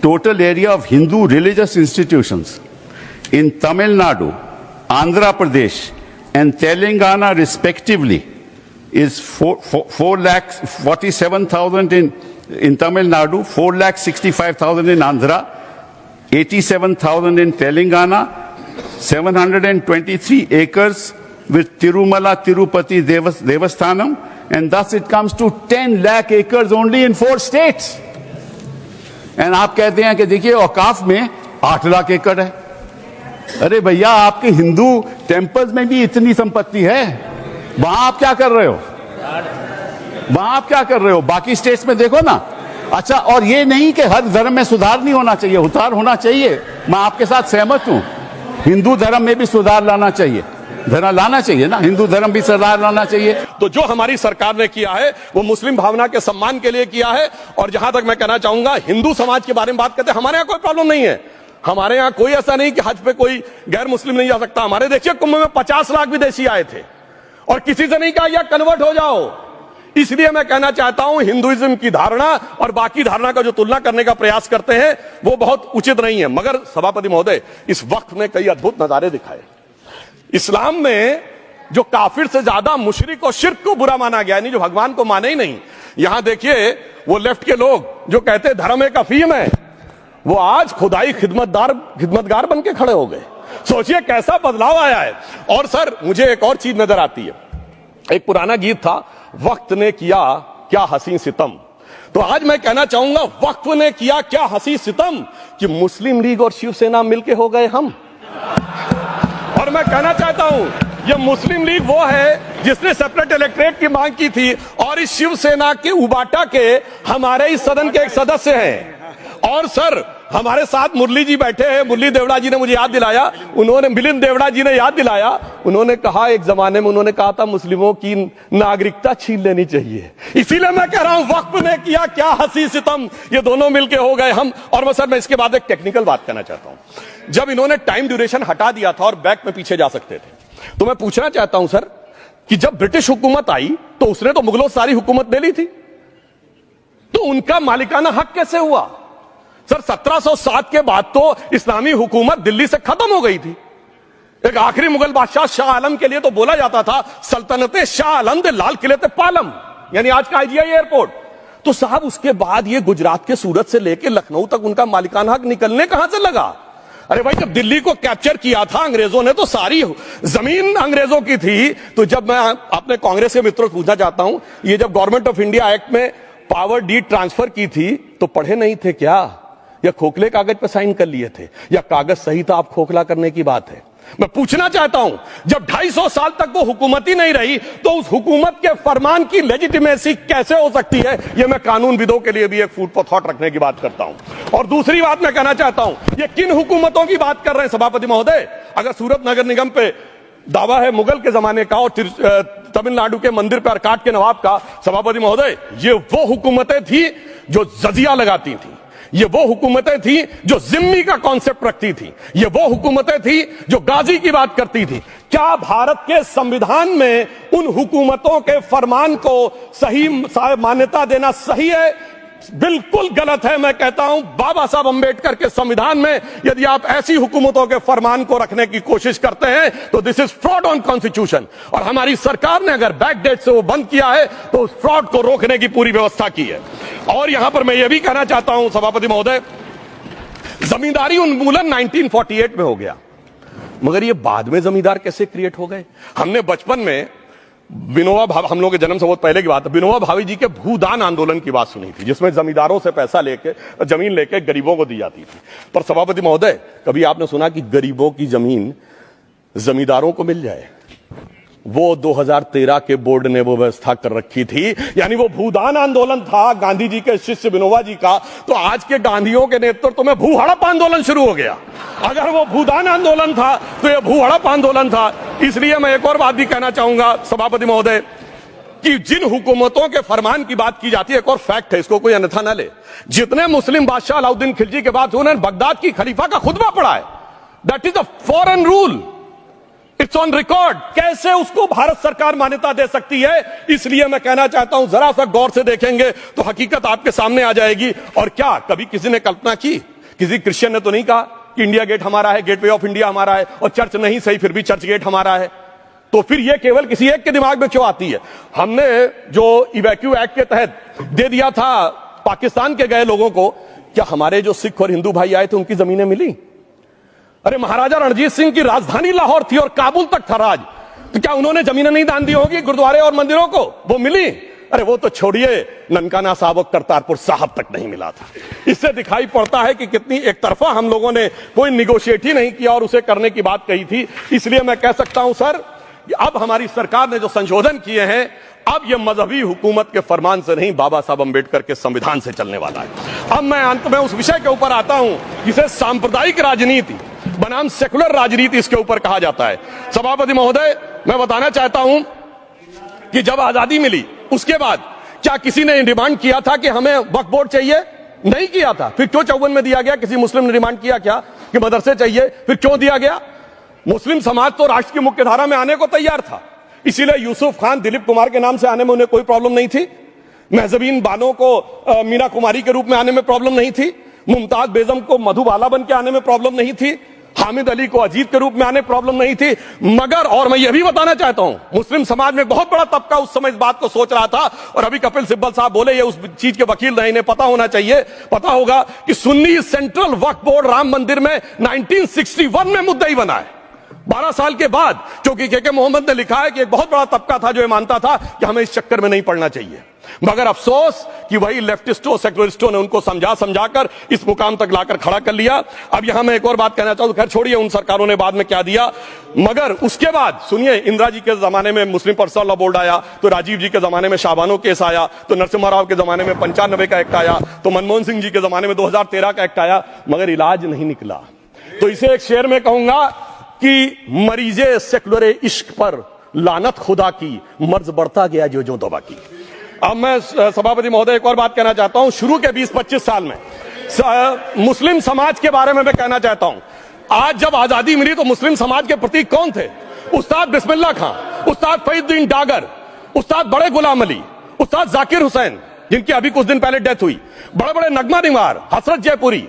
total area of Hindu religious institutions in Tamil Nadu, Andhra Pradesh, and Telangana respectively is 4,47,000 in Tamil Nadu, 4,65,000 in Andhra, 87,000 in Telangana, 723 acres with Tirumala Tirupati Devasthanam, and thus it comes to 10 lakh acres only in 4 states. And आप कहते हैं कि देखिए औकाफ में 8 लाख एकड़ है। अरे भैया, आपके हिंदू टेम्पल्स में भी इतनी संपत्ति है, वहां आप क्या कर रहे हो? बाकी स्टेट्स में देखो ना। अच्छा, और ये नहीं कि हर धर्म में सुधार नहीं होना चाहिए, उतार होना चाहिए, मैं आपके साथ सहमत हूं। हिंदू धर्म में भी सुधार लाना चाहिए, लाना चाहिए ना, हिंदू धर्म भी सुधार लाना चाहिए। तो जो हमारी सरकार ने किया है वो मुस्लिम भावना के सम्मान के लिए किया है। और जहां तक मैं कहना चाहूंगा, हिंदू समाज के बारे में बात करते हैं, हमारे यहां कोई प्रॉब्लम नहीं है। हमारे यहां कोई ऐसा नहीं कि हज पे कोई गैर मुस्लिम नहीं जा सकता। हमारे देखिए कुंभ में 50 लाख विदेशी आए थे और किसी से नहीं कहा या कन्वर्ट हो जाओ। इसलिए मैं कहना चाहता हूं, हिंदुइज्म की धारणा और बाकी धारणा का जो तुलना करने का प्रयास करते हैं वो बहुत उचित नहीं है। मगर सभापति महोदय, इस वक्त में कई अद्भुत नजारे दिखाए। इस्लाम में जो काफिर से ज्यादा मुशरिक और शिर्क को बुरा माना गया, नहीं जो भगवान को माने ही नहीं। यहां देखिए वो लेफ्ट के लोग जो कहते धर्म एक अफीम है, वो आज खुदाई खिदमतगार बन के खड़े हो गए। सोचिए कैसा बदलाव आया है। और सर, मुझे एक और चीज नजर आती है। एक पुराना गीत था, वक्त ने किया क्या हसी सितम। तो आज मैं कहना चाहूंगा, वक्त ने किया क्या हसी सितम कि मुस्लिम लीग और शिवसेना मिलके हो गए हम। और मैं कहना चाहता हूं, ये मुस्लिम लीग वो है जिसने सेपरेट इलेक्टोरेट की मांग की थी और इस शिवसेना के उबाटा के हमारे इस सदन के एक सदस्य हैं। और सर, हमारे साथ मुरली जी बैठे हैं, मुरली देवड़ा जी ने मुझे याद दिलाया, मिलिंद देवड़ा जी ने याद दिलाया, उन्होंने कहा एक जमाने में उन्होंने कहा था मुस्लिमों की नागरिकता छीन लेनी चाहिए। इसीलिए मैं कह रहा हूं, वक्त ने किया क्या हसी सितम, ये दोनों मिलके हो गए हम। और मैं इसके बाद एक टेक्निकल बात कहना चाहता हूं। जब इन्होंने टाइम ड्यूरेशन हटा दिया था और बैक में पीछे जा सकते थे, तो मैं पूछना चाहता हूं सर कि जब ब्रिटिश हुकूमत आई तो उसने तो मुगलों से सारी हुकूमत ले ली थी, तो उनका मालिकाना हक कैसे हुआ? सर, 1707 के बाद तो इस्लामी हुकूमत दिल्ली से खत्म हो गई थी। एक आखिरी मुगल बादशाह शाह आलम के लिए तो बोला जाता था सल्तनते शाह आलम दे लाल किले ते पालम, यानी आज का IGI एयरपोर्ट। तो साहब, उसके बाद ये गुजरात के सूरत से लेकर लखनऊ तक उनका मालिकाना हक निकलने कहां से लगा? अरे भाई, जब दिल्ली को कैप्चर किया था अंग्रेजों ने तो सारी जमीन अंग्रेजों की थी। तो जब मैं अपने कांग्रेस के मित्रों से पूछना चाहता हूं, ये जब गवर्नमेंट ऑफ इंडिया एक्ट में पावर डीड ट्रांसफर की थी तो पढ़े नहीं थे क्या? या खोखले कागज पर साइन कर लिए थे? या कागज सही था, आप खोखला करने की बात है? मैं पूछना चाहता हूं, जब 250 साल तक वो हुकूमत ही नहीं रही तो उस हुकूमत के फरमान की लेजिटिमेसी कैसे हो सकती है? ये मैं कानूनविदों के लिए भी एक फूड फॉर थॉट रखने की बात करता हूं। और दूसरी बात मैं कहना चाहता हूं, ये किन हुकूमतों की बात कर रहे हैं सभापति महोदय? अगर सूरत नगर निगम पे दावा है मुगल के जमाने का और तमिलनाडु के मंदिर पर अरकाट के नवाब का, सभापति महोदय, ये वो हुकूमतें थी जो जजिया लगाती थी। ये वो हुकूमतें थी जो जिम्मी का कॉन्सेप्ट रखती थी। ये वो हुकूमतें थी जो गाजी की बात करती थी। क्या भारत के संविधान में उन हुकूमतों के फरमान को सही मान्यता देना सही है? बिल्कुल गलत है। मैं कहता हूं, बाबा साहब अंबेडकर के संविधान में यदि आप ऐसी हुकूमतों के फरमान को रखने की कोशिश करते हैं तो this is fraud on constitution. और हमारी सरकार ने अगर बैकडेट से वो बंद किया है तो उस फ्रॉड को रोकने की पूरी व्यवस्था की है। और यहां पर मैं ये भी कहना चाहता हूं सभापति महोदय, जमींदारी उन्मूलन 1948 में हो गया, मगर ये बाद में जमींदार कैसे क्रिएट हो गए? हमने बचपन में विनोबा भावे, हम लोग के जन्म से बहुत पहले की बात है, विनोबा भावे जी के भूदान आंदोलन की बात सुनी थी, जिसमें जमींदारों से पैसा लेके जमीन लेके गरीबों को दी जाती थी। पर सभापति महोदय, कभी आपने सुना कि गरीबों की जमीन जमींदारों को मिल जाए? वो 2013 के बोर्ड ने वो व्यवस्था कर रखी थी। यानी वो भूदान आंदोलन था गांधी जी के शिष्य विनोबा जी का, तो आज के गांधियों के नेतृत्व में भू हड़प आंदोलन शुरू हो गया। अगर वो भूदान आंदोलन था तो ये भू हड़प आंदोलन था। इसलिए मैं एक और बात भी कहना चाहूंगा सभापति महोदय कि जिन हुकूमतों के फरमान की बात की जाती है, एक और फैक्ट है, इसको कोई अन्यथा न ले, जितने मुस्लिम बादशाह अलाउद्दीन खिलजी के बाद उन्होंने बगदाद की खलीफा का खुतबा पढ़ा है। That is a foreign rule, it's on record. कैसे उसको भारत सरकार मान्यता दे सकती है? इसलिए मैं कहना चाहता हूं, जरा सा गौर से देखेंगे तो हकीकत आपके सामने आ जाएगी। और क्या कभी किसी ने कल्पना की किसी क्रिश्चियन ने तो नहीं कहा कि इंडिया गेट हमारा है, गेटवे ऑफ इंडिया हमारा है, और चर्च नहीं सही फिर भी चर्च गेट हमारा है। तो फिर यह केवल किसी एक के दिमाग में क्यों आती है? हमने जो इवैक्यू एक्ट के तहत दे दिया था पाकिस्तान के गए लोगों को, क्या हमारे जो सिख और हिंदू भाई आए थे उनकी जमीनें मिली? अरे महाराजा रणजीत सिंह की राजधानी लाहौर थी और काबुल तक था राज, तो क्या उन्होंने जमीनें नहीं दान दी होगी गुरुद्वारे और मंदिरों को? वो मिली? अरे वो तो छोड़िए, ननकाना साहब और करतारपुर साहब तक नहीं मिला था। इससे दिखाई पड़ता है कि कितनी एक तरफा हम लोगों ने कोई निगोशिएट ही नहीं किया और उसे करने की बात कही थी। इसलिए मैं कह सकता हूं सर कि अब हमारी सरकार ने जो संशोधन किए हैं, अब यह मजहबी हुकूमत के फरमान से नहीं, बाबा साहब अंबेडकर के संविधान से चलने वाला है। अब मैं अंत में उस विषय के ऊपर आता हूं जिसे सांप्रदायिक राजनीति बनाम सेकुलर राजनीति इसके ऊपर कहा जाता है। सभापति महोदय, मैं बताना चाहता हूं कि जब आजादी मिली उसके बाद क्या किसी ने डिमांड किया था कि हमें वक्फ बोर्ड चाहिए? नहीं किया था। फिर क्यों 54 में दिया गया? किसी मुस्लिम ने डिमांड किया क्या कि मदरसे चाहिए? फिर क्यों दिया गया? मुस्लिम समाज तो राष्ट्र की मुख्य धारा में आने को तैयार था, इसीलिए यूसुफ खान, दिलीप कुमार के नाम से आने में उन्हें कोई प्रॉब्लम नहीं थी। महजबीन बानो को मीना कुमारी के रूप में आने में प्रॉब्लम नहीं थी। मुमताज बेगम को मधुबाला बन के आने में प्रॉब्लम नहीं थी। हामिद अली को अजीत के रूप में आने प्रॉब्लम नहीं थी। मगर, और मैं यह भी बताना चाहता हूं, मुस्लिम समाज में बहुत बड़ा तबका उस समय इस बात को सोच रहा था, और अभी कपिल सिब्बल साहब बोले, ये उस चीज के वकील नहीं, इन्हें पता होना चाहिए, पता होगा कि सुन्नी सेंट्रल वक्फ बोर्ड राम मंदिर में 1961 में मुद्दई बना है, 12 साल के बाद, क्योंकि के मोहम्मद ने लिखा है कि एक बहुत बड़ा तबका था जो ये मानता था कि हमें इस चक्कर में नहीं पड़ना चाहिए। मगर अफसोस कि वही लेफ्टिस्टों, सेकुलरिस्टों ने उनको समझाकर इस मुकाम तक लाकर खड़ा कर लिया। अब यहां मैं एक और बात कहना चाहूं, खैर छोड़िए उन सरकारों ने बाद में क्या दिया, मगर उसके बाद सुनिए, इंदिरा जी के जमाने में मुस्लिम पर्सनल लॉ बोर्ड आया, तो राजीव जी के जमाने में शाहबानो केस आया, तो नरसिम्हा राव के जमाने में 95 का एक्ट आया, तो मनमोहन सिंह जी के जमाने में 2013 का एक्ट आया, मगर इलाज नहीं निकला। तो इसे एक शेर में कहूंगा कि मरीजे सेकुलर इश्क पर लानत खुदा की, मर्ज बढ़ता गया जो तौबा की। अब मैं सभापति महोदय एक और बात कहना चाहता हूं, शुरू के 20-25 साल में मुस्लिम समाज के बारे में मैं कहना चाहता हूं। आज जब आजादी मिली तो मुस्लिम समाज के प्रतीक कौन थे? उस्ताद बिस्मिल्लाह खां, उस्ताद फरीदुद्दीन डागर, उस्ताद बड़े गुलाम अली, उस्ताद जाकिर हुसैन, जिनकी अभी कुछ दिन पहले डेथ हुई, बड़े बड़े नगमा निगार हसरत जयपुरी,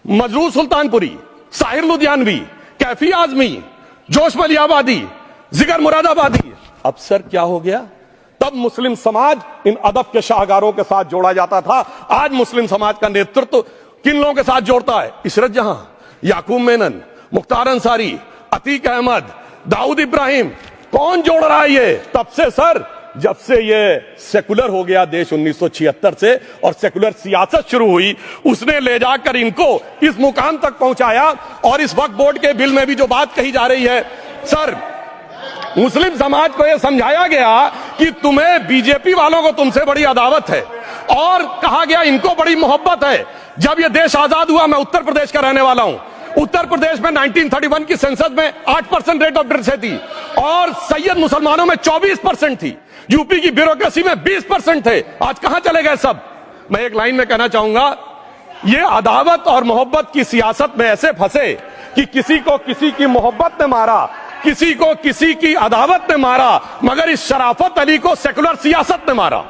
मजरूर सुल्तानपुरी, साहिर लुधियानवी, कैफी आजमी, जोश मलियाबादी, जिगर मुरादाबादी। अब सर क्या हो गया? तब मुस्लिम समाज इन अदब के शाहकारों के साथ जोड़ा जाता था। आज मुस्लिम समाज का नेतृत्व किन लोगों के साथ जोड़ता है? इशरत जहां, याकूब मेनन, मुख्तार अंसारी, अतीक अहमद, दाऊद इब्राहिम। कौन जोड़ रहा है ये? तब से सर, जब से ये सेकुलर हो गया देश 1976 से और सेकुलर सियासत शुरू हुई, उसने ले जाकर इनको इस मुकाम तक पहुंचाया। और इस वक्फ बोर्ड के बिल में भी जो बात कही जा रही है सर, मुस्लिम समाज को यह समझाया गया कि तुम्हें बीजेपी वालों को तुमसे बड़ी अदावत है, और कहा गया इनको बड़ी मोहब्बत है। जब यह देश आजाद हुआ, मैं उत्तर प्रदेश का रहने वाला हूं, उत्तर प्रदेश में 1931 की सेंसस में 8% रेट ऑफ डेथ थी और सैयद मुसलमानों में 24% थी। यूपी की ब्यूरोक्रेसी में 20% थे। आज कहां चले गए सब? मैं एक लाइन में कहना चाहूंगा, ये अदावत और मोहब्बत की सियासत में ऐसे फंसे कि किसी को किसी की मोहब्बत ने मारा, किसी को किसी की अदावत ने मारा, मगर इस शराफत अली को सेकुलर सियासत ने मारा।